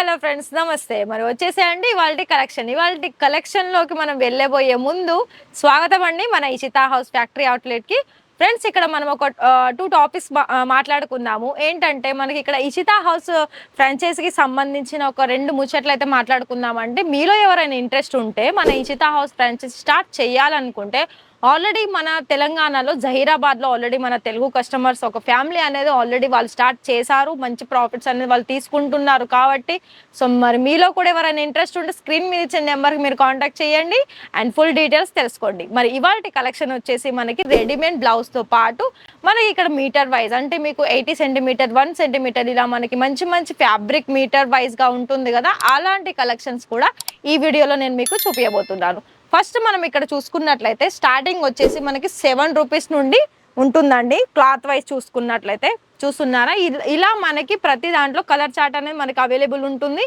Hello friends, నమస్తే. మరి వచ్చేసేయండి ఇవాల్టి కలెక్షన్లోకి మనం వెళ్ళబోయే ముందు స్వాగతం అండి మన ఇషితా హౌస్ ఫ్యాక్టరీ అవుట్లెట్కి. ఫ్రెండ్స్, ఇక్కడ మనం ఒక 2 టాపిక్స్ మాట్లాడుకుందాము. ఏంటంటే మనకి ఇక్కడ ఇషితా హౌస్ ఫ్రాంచైజీకి సంబంధించిన ఒక 2 ముచ్చట్లు అయితే మాట్లాడుకుందామండి. మీలో ఎవరైనా ఇంట్రెస్ట్ ఉంటే మన ఇషితా హౌస్ ఫ్రాంచైజీ స్టార్ట్ చేయాలనుకుంటే ఆల్రెడీ మన తెలంగాణలో జహీరాబాద్లో ఆల్రెడీ మన తెలుగు కస్టమర్స్ ఒక ఫ్యామిలీ అనేది ఆల్రెడీ వాళ్ళు స్టార్ట్ చేశారు. మంచి ప్రాఫిట్స్ అనేది వాళ్ళు తీసుకుంటున్నారు కాబట్టి మరి మీలో కూడా ఎవరైనా ఇంట్రెస్ట్ ఉంటే స్క్రీన్ మీద ఇచ్చిన నెంబర్కి మీరు కాంటాక్ట్ చేయండి అండ్ ఫుల్ డీటెయిల్స్ తెలుసుకోండి. మరి ఇవాళ కలెక్షన్ వచ్చేసి మనకి రెడీమేడ్ బ్లౌజ్తో పాటు మనకి ఇక్కడ మీటర్ వైజ్ అంటే మీకు 80 సెంటీమీటర్ 1 సెంటీమీటర్ ఇలా మనకి మంచి మంచి ఫ్యాబ్రిక్ మీటర్ వైజ్గా ఉంటుంది కదా, అలాంటి కలెక్షన్స్ కూడా ఈ వీడియోలో నేను మీకు చూపించబోతున్నాను. ఫస్ట్ మనం ఇక్కడ చూసుకున్నట్లయితే స్టార్టింగ్ వచ్చేసి మనకి 7 రూపీస్ నుండి ఉంటుందండి. క్లాత్ వైజ్ చూసుకున్నట్లయితే చూస్తున్నారా, ఇలా మనకి ప్రతి దాంట్లో కలర్ చార్ట్ అనేది మనకి అవైలబుల్ ఉంటుంది.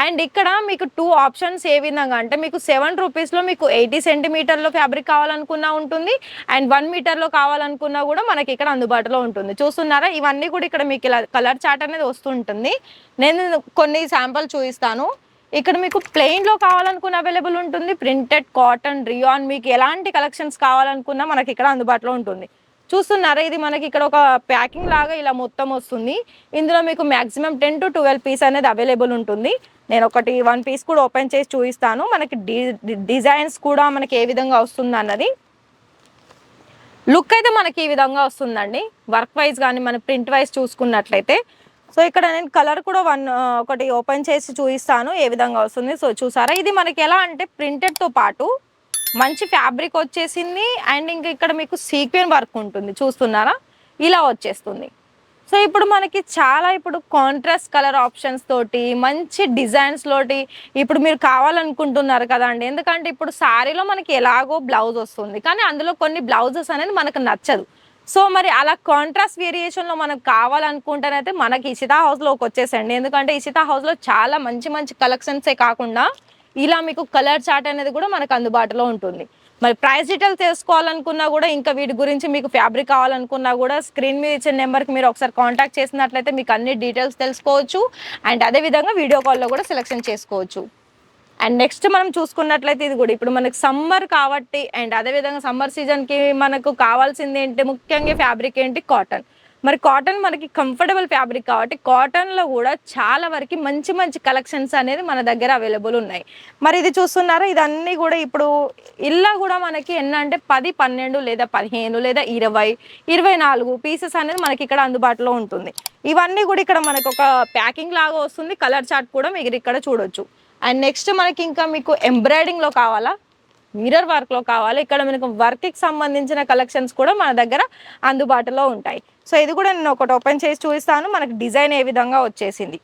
అండ్ ఇక్కడ మీకు 2 ఆప్షన్స్ ఏ విధంగా అంటే మీకు 7 రూపీస్లో మీకు 80 సెంటీమీటర్లో ఫ్యాబ్రిక్ కావాలనుకున్నా ఉంటుంది అండ్ 1 మీటర్లో కావాలనుకున్నా కూడా మనకి ఇక్కడ అందుబాటులో ఉంటుంది. చూస్తున్నారా, ఇవన్నీ కూడా ఇక్కడ మీకు ఇలా కలర్ చార్ట్ అనేది వస్తుంటుంది. నేను కొన్ని శాంపుల్ చూపిస్తాను. ఇక్కడ మీకు ప్లెయిన్లో కావాలనుకున్న అవైలబుల్ ఉంటుంది, ప్రింటెడ్, కాటన్, రియాన్, మీకు ఎలాంటి కలెక్షన్స్ కావాలనుకున్నా మనకి ఇక్కడ అందుబాటులో ఉంటుంది. చూస్తున్నారా, ఇది మనకి ఇక్కడ ఒక ప్యాకింగ్ లాగా ఇలా మొత్తం వస్తుంది. ఇందులో మీకు మ్యాక్సిమం 10 to 12 పీస్ అనేది అవైలబుల్ ఉంటుంది. నేను 1 పీస్ కూడా ఓపెన్ చేసి చూపిస్తాను. మనకి డిజైన్స్ కూడా మనకి ఏ విధంగా వస్తుంది అన్నది. లుక్ అయితే మనకి ఈ విధంగా వస్తుందండి. వర్క్ వైజ్ కానీ మన ప్రింట్ వైజ్ చూసుకున్నట్లయితే. సో ఇక్కడ నేను కలర్ కూడా ఒకటి ఓపెన్ చేసి చూపిస్తాను ఏ విధంగా వస్తుంది. సో చూసారా, ఇది మనకి ఎలా అంటే ప్రింటెడ్తో పాటు మంచి ఫ్యాబ్రిక్ వచ్చేసింది అండ్ ఇంకా ఇక్కడ మీకు సీక్వెన్ వర్క్ ఉంటుంది. చూస్తున్నారా, ఇలా వచ్చేస్తుంది. సో ఇప్పుడు మనకి చాలా కాంట్రాస్ట్ కలర్ ఆప్షన్స్ తోటి మంచి డిజైన్స్ తోటి ఇప్పుడు మీరు కావాలనుకుంటున్నారు కదండి. ఎందుకంటే ఇప్పుడు శారీలో మనకి ఎలాగో బ్లౌజ్ వస్తుంది కానీ అందులో కొన్ని బ్లౌజెస్ అనేది మనకు నచ్చదు. సో మరి అలా కాంట్రాస్ట్ వేరియేషన్లో మనకు కావాలనుకుంటేనైతే మనకి ఇషితా హౌస్లోకి వచ్చేసండి. ఎందుకంటే ఇషితా హౌస్లో చాలా మంచి మంచి కలెక్షన్సే కాకుండా ఇలా మీకు కలర్ చార్ట్ అనేది కూడా మనకు అందుబాటులో ఉంటుంది. మరి ప్రైస్ డీటెయిల్స్ తెలుసుకోవాలనుకున్నా కూడా ఇంకా వీటి గురించి మీకు ఫ్యాబ్రిక్ కావాలనుకున్నా కూడా స్క్రీన్ మీద ఇచ్చిన నెంబర్కి మీరు ఒకసారి కాంటాక్ట్ చేసినట్లయితే మీకు అన్ని డీటెయిల్స్ తెలుసుకోవచ్చు అండ్ అదేవిధంగా వీడియో కాల్లో కూడా సెలెక్షన్ చేసుకోవచ్చు. అండ్ నెక్స్ట్ మనం చూసుకున్నట్లయితే ఇది కూడా ఇప్పుడు మనకి సమ్మర్ కాబట్టి అండ్ అదేవిధంగా సమ్మర్ సీజన్కి మనకు కావాల్సింది ఏంటి, ముఖ్యంగా ఫ్యాబ్రిక్ ఏంటి, కాటన్. మరి కాటన్ మనకి కంఫర్టబుల్ ఫ్యాబ్రిక్ కాబట్టి కాటన్లో కూడా చాలా వరకు మంచి మంచి కలెక్షన్స్ అనేది మన దగ్గర అవైలబుల్ ఉన్నాయి. మరి ఇది చూస్తున్నారా, ఇదన్నీ కూడా ఇప్పుడు ఇలా కూడా మనకి ఎన్నంటే 10, 12 లేదా 15 లేదా 20, 24 పీసెస్ అనేది మనకి ఇక్కడ అందుబాటులో ఉంటుంది. ఇవన్నీ కూడా ఇక్కడ మనకు ఒక ప్యాకింగ్ లాగా వస్తుంది. కలర్ చార్ట్ కూడా మీరు ఇక్కడ చూడొచ్చు. అండ్ నెక్స్ట్ మనకి ఇంకా మీకు ఎంబ్రాయిడింగ్లో కావాలా, మిర్రర్ వర్క్లో కావాలి, ఇక్కడ మనకు వర్క్కి సంబంధించిన కలెక్షన్స్ కూడా మన దగ్గర అందుబాటులో ఉంటాయి. సో ఇది కూడా నేను ఒకటి ఓపెన్ చేసి చూపిస్తాను. మనకి డిజైన్ ఏ విధంగా వచ్చేసింది.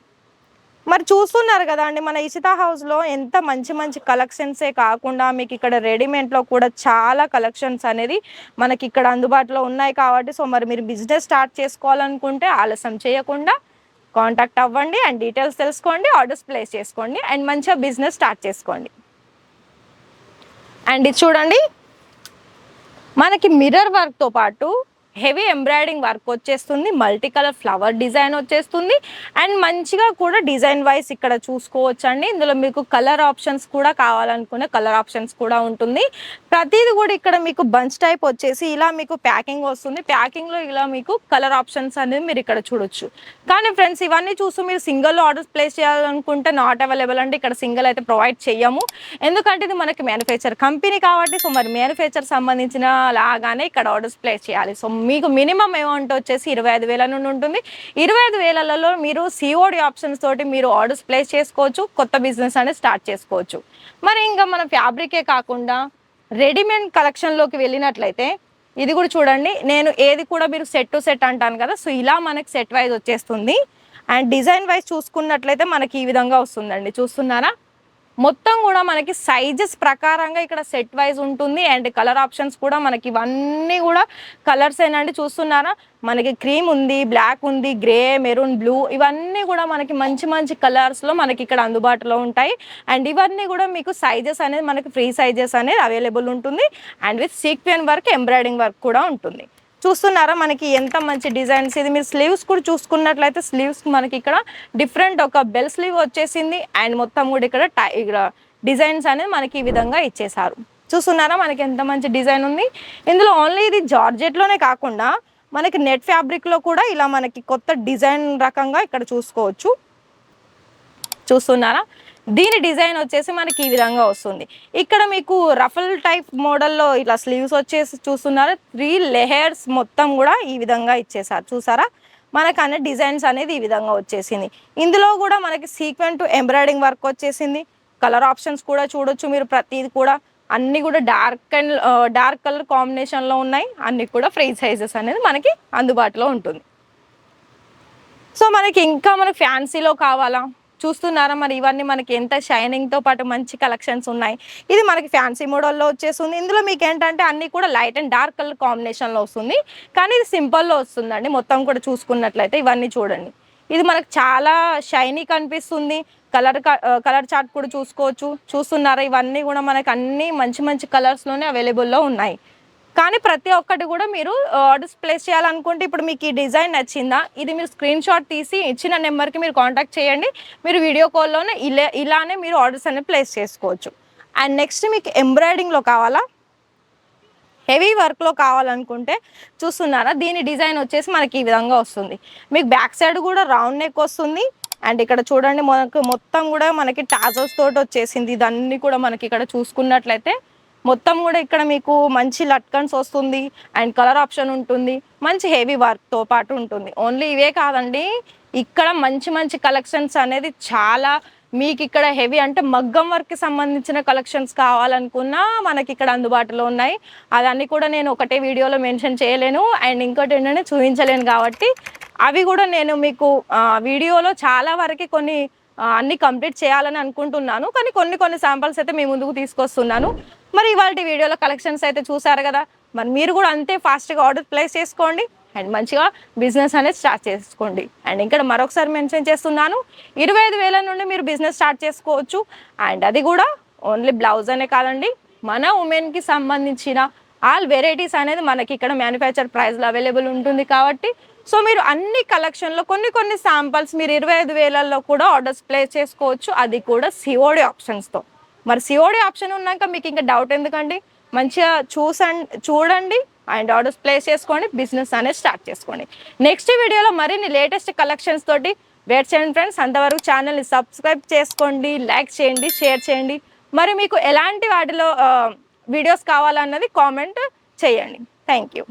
మరి చూస్తున్నారు కదా అండి, మన ఇషితా హౌస్లో ఎంత మంచి మంచి కలెక్షన్సే కాకుండా మీకు ఇక్కడ రెడీమేడ్లో కూడా చాలా కలెక్షన్స్ అనేది మనకి ఇక్కడ అందుబాటులో ఉన్నాయి. కాబట్టి సో మరి మీరు బిజినెస్ స్టార్ట్ చేసుకోవాలనుకుంటే ఆలస్యం చేయకుండా కాంటాక్ట్ అవ్వండి అండ్ డీటెయిల్స్ తెలుసుకోండి, ఆర్డర్స్ ప్లేస్ చేసుకోండి అండ్ మంచిగా బిజినెస్ స్టార్ట్ చేసుకోండి. అండ్ ఇది చూడండి, మనకి మిర్రర్ వర్క్తో పాటు హెవీ ఎంబ్రాయిడింగ్ వర్క్ వచ్చేస్తుంది, మల్టీ కలర్ ఫ్లవర్ డిజైన్ వచ్చేస్తుంది అండ్ మంచిగా కూడా డిజైన్ వైజ్ ఇక్కడ చూసుకోవచ్చు అండి. ఇందులో మీకు కలర్ ఆప్షన్స్ కూడా కావాలనుకునే కలర్ ఆప్షన్స్ కూడా ఉంటుంది. ప్రతిది కూడా ఇక్కడ మీకు బంచ్ టైప్ వచ్చేసి ఇలా మీకు ప్యాకింగ్ వస్తుంది. ప్యాకింగ్లో ఇలా మీకు కలర్ ఆప్షన్స్ అనేది మీరు ఇక్కడ చూడొచ్చు. కానీ ఫ్రెండ్స్, ఇవన్నీ చూస్తూ మీరు సింగిల్ ఆర్డర్స్ ప్లేస్ చేయాలనుకుంటే నాట్ అవైలబుల్ అంటే ఇక్కడ సింగిల్ అయితే ప్రొవైడ్ చేయము. ఎందుకంటే ఇది మనకి మ్యానుఫ్యాక్చర్ కంపెనీ కాబట్టి సో మరి మ్యానుఫ్యాక్చర్ సంబంధించిన లాగానే ఇక్కడ ఆర్డర్స్ ప్లేస్ చేయాలి. సో మీకు మినిమం అమౌంట్ వచ్చేసి 25,000 నుండి ఉంటుంది. 25,000లలో మీరు సిఓడి ఆప్షన్స్ తోటి మీరు ఆర్డర్స్ ప్లేస్ చేసుకోవచ్చు, కొత్త బిజినెస్ అనేది స్టార్ట్ చేసుకోవచ్చు. మరి ఇంకా మన ఫ్యాబ్రికే కాకుండా రెడీమేడ్ కలెక్షన్లోకి వెళ్ళినట్లయితే ఇది కూడా చూడండి, నేను ఏది కూడా మీరు సెట్ టు సెట్ అంటాను కదా, సో ఇలా మనకి సెట్ వైజ్ వచ్చేస్తుంది. అండ్ డిజైన్ వైజ్ చూసుకున్నట్లయితే మనకి ఈ విధంగా వస్తుందండి. చూస్తున్నారా, మొత్తం కూడా మనకి సైజెస్ ప్రకారంగా ఇక్కడ సెట్ వైజ్ ఉంటుంది అండ్ కలర్ ఆప్షన్స్ కూడా మనకి ఇవన్నీ కూడా కలర్స్ ఏనండి. చూస్తున్నారా, మనకి క్రీమ్ ఉంది, బ్లాక్ ఉంది, గ్రే, మెరూన్, బ్లూ, ఇవన్నీ కూడా మనకి మంచి మంచి కలర్స్లో మనకి ఇక్కడ అందుబాటులో ఉంటాయి. అండ్ ఇవన్నీ కూడా మీకు సైజెస్ అనేది మనకి ఫ్రీ సైజెస్ అనేది అవైలబుల్ ఉంటుంది and with sequin work, embroidering work కూడా ఉంటుంది. చూస్తున్నారా మనకి ఎంత మంచి డిజైన్స్. ఇది మీరు స్లీవ్స్ కూడా చూసుకున్నట్లయితే స్లీవ్స్ మనకి ఇక్కడ డిఫరెంట్ ఒక బెల్ స్లీవ్ వచ్చేసింది అండ్ మొత్తం కూడా ఇక్కడ డిజైన్స్ అనేది మనకి ఈ విధంగా ఇచ్చేసారు. చూస్తున్నారా మనకి ఎంత మంచి డిజైన్ ఉంది. ఇందులో ఓన్లీ ఇది జార్జెట్లోనే కాకుండా మనకి నెట్ ఫ్యాబ్రిక్లో కూడా ఇలా మనకి కొత్త డిజైన్ రకంగా ఇక్కడ చూసుకోవచ్చు. చూస్తున్నారా దీని డిజైన్ వచ్చేసి మనకి ఈ విధంగా వస్తుంది. ఇక్కడ మీకు రఫల్ టైప్ మోడల్లో ఇలా స్లీవ్స్ వచ్చేసి చూస్తున్నారా 3 లేయర్స్ మొత్తం కూడా ఈ విధంగా ఇచ్చేసారు. చూసారా మనకు అనే డిజైన్స్ అనేది ఈ విధంగా వచ్చేసింది. ఇందులో కూడా మనకి సీక్వెంట్ ఎంబ్రాయిడింగ్ వర్క్ వచ్చేసింది. కలర్ ఆప్షన్స్ కూడా చూడొచ్చు మీరు. ప్రతిది కూడా అన్నీ కూడా డార్క్ కలర్ కాంబినేషన్లో ఉన్నాయి. అన్నీ కూడా ఫ్రీ సైజెస్ అనేది మనకి అందుబాటులో ఉంటుంది. సో మనకి ఇంకా మనకి ఫ్యాన్సీలో కావాలా చూస్తున్నారా మరి ఇవన్నీ మనకి ఎంత షైనింగ్తో పాటు మంచి కలెక్షన్స్ ఉన్నాయి. ఇది మనకి ఫ్యాన్సీ మోడల్లో వచ్చేస్తుంది. ఇందులో మీకు ఏంటంటే అన్నీ కూడా లైట్ అండ్ డార్క్ కలర్ కాంబినేషన్లో వస్తుంది. కానీ ఇది సింపుల్లో వస్తుందండి. మొత్తం కూడా చూసుకున్నట్లయితే ఇవన్నీ చూడండి. ఇది మనకు చాలా షైనీ కనిపిస్తుంది. కలర్ చార్ట్ కూడా చూసుకోవచ్చు. చూస్తున్నారా ఇవన్నీ కూడా మనకు అన్ని మంచి మంచి కలర్స్లోనే అవైలబుల్లో ఉన్నాయి. కానీ ప్రతి ఒక్కటి కూడా మీరు ఆర్డర్స్ ప్లేస్ చేయాలనుకుంటే ఇప్పుడు మీకు ఈ డిజైన్ నచ్చిందా, ఇది మీరు స్క్రీన్ షాట్ తీసి ఇచ్చిన నెంబర్కి మీరు కాంటాక్ట్ చేయండి. మీరు వీడియో కాల్లోనే ఇలానే మీరు ఆర్డర్స్ అనేది ప్లేస్ చేసుకోవచ్చు. అండ్ నెక్స్ట్ మీకు ఎంబ్రాయిడింగ్లో కావాలా, హెవీ వర్క్లో కావాలనుకుంటే చూస్తున్నారా దీని డిజైన్ వచ్చేసి మనకి ఈ విధంగా వస్తుంది. మీకు బ్యాక్ సైడ్ కూడా రౌండ్ నెక్ వస్తుంది. అండ్ ఇక్కడ చూడండి మనకు మొత్తం కూడా మనకి టాజల్స్ తోటి వచ్చేసింది. ఇదన్నీ కూడా మనకి ఇక్కడ చూసుకున్నట్లయితే మొత్తం కూడా ఇక్కడ మీకు మంచి లట్కన్స్ వస్తుంది అండ్ కలర్ ఆప్షన్ ఉంటుంది. మంచి హెవీ వర్క్తో పాటు ఉంటుంది. ఓన్లీ ఇవే కాదండి, ఇక్కడ మంచి మంచి కలెక్షన్స్ అనేది చాలా మీకు ఇక్కడ హెవీ అంటే మగ్గం వర్క్కి సంబంధించిన కలెక్షన్స్ కావాలనుకున్నా మనకి ఇక్కడ అందుబాటులో ఉన్నాయి. అదన్నీ కూడా నేను ఒకటే వీడియోలో మెన్షన్ చేయలేను అండ్ ఇంకోటి ఏంటంటే చూపించలేను. కాబట్టి అవి కూడా నేను మీకు వీడియోలో చాలా వరకు కొన్ని అన్నీ కంప్లీట్ చేయాలని అనుకుంటున్నాను. కానీ కొన్ని శాంపిల్స్ అయితే మీ ముందుకు తీసుకొస్తున్నాను. మరి ఇవాళ వీడియోలో కలెక్షన్స్ అయితే చూసారు కదా. మరి మీరు కూడా అంతే ఫాస్ట్గా ఆర్డర్ ప్లేస్ చేసుకోండి అండ్ మంచిగా బిజినెస్ అనేది స్టార్ట్ చేసుకోండి. అండ్ ఇక్కడ మరొకసారి మెన్షన్ చేస్తున్నాను 25,000 నుండి మీరు బిజినెస్ స్టార్ట్ చేసుకోవచ్చు. అండ్ అది కూడా ఓన్లీ బ్లౌజ్ అనే కాదండి, మన ఉమెన్కి సంబంధించిన ఆల్ వెరైటీస్ అనేది మనకి ఇక్కడ మ్యానుఫ్యాక్చర్ ప్రైస్లో అవైలబుల్ ఉంటుంది. కాబట్టి సో మీరు అన్ని కలెక్షన్లో కొన్ని శాంపిల్స్ మీరు 25,000లో కూడా ఆర్డర్స్ ప్లేస్ చేసుకోవచ్చు. అది కూడా సిఓడి ఆప్షన్స్తో. మరి సిఓడి ఆప్షన్ ఉన్నాక మీకు ఇంకా డౌట్ ఎందుకండి, మంచిగా చూడండి అండ్ ఆర్డర్స్ ప్లేస్ చేసుకోండి, బిజినెస్ అనేది స్టార్ట్ చేసుకోండి. నెక్స్ట్ వీడియోలో మరిన్ని లేటెస్ట్ కలెక్షన్స్ తోటి వెయిట్ చేయండి ఫ్రెండ్స్. అంతవరకు ఛానల్ని సబ్స్క్రైబ్ చేసుకోండి, లైక్ చేయండి, షేర్ చేయండి. మరి మీకు ఎలాంటి వాటిలో వీడియోస్ కావాలన్నది కామెంట్ చేయండి. Thank you.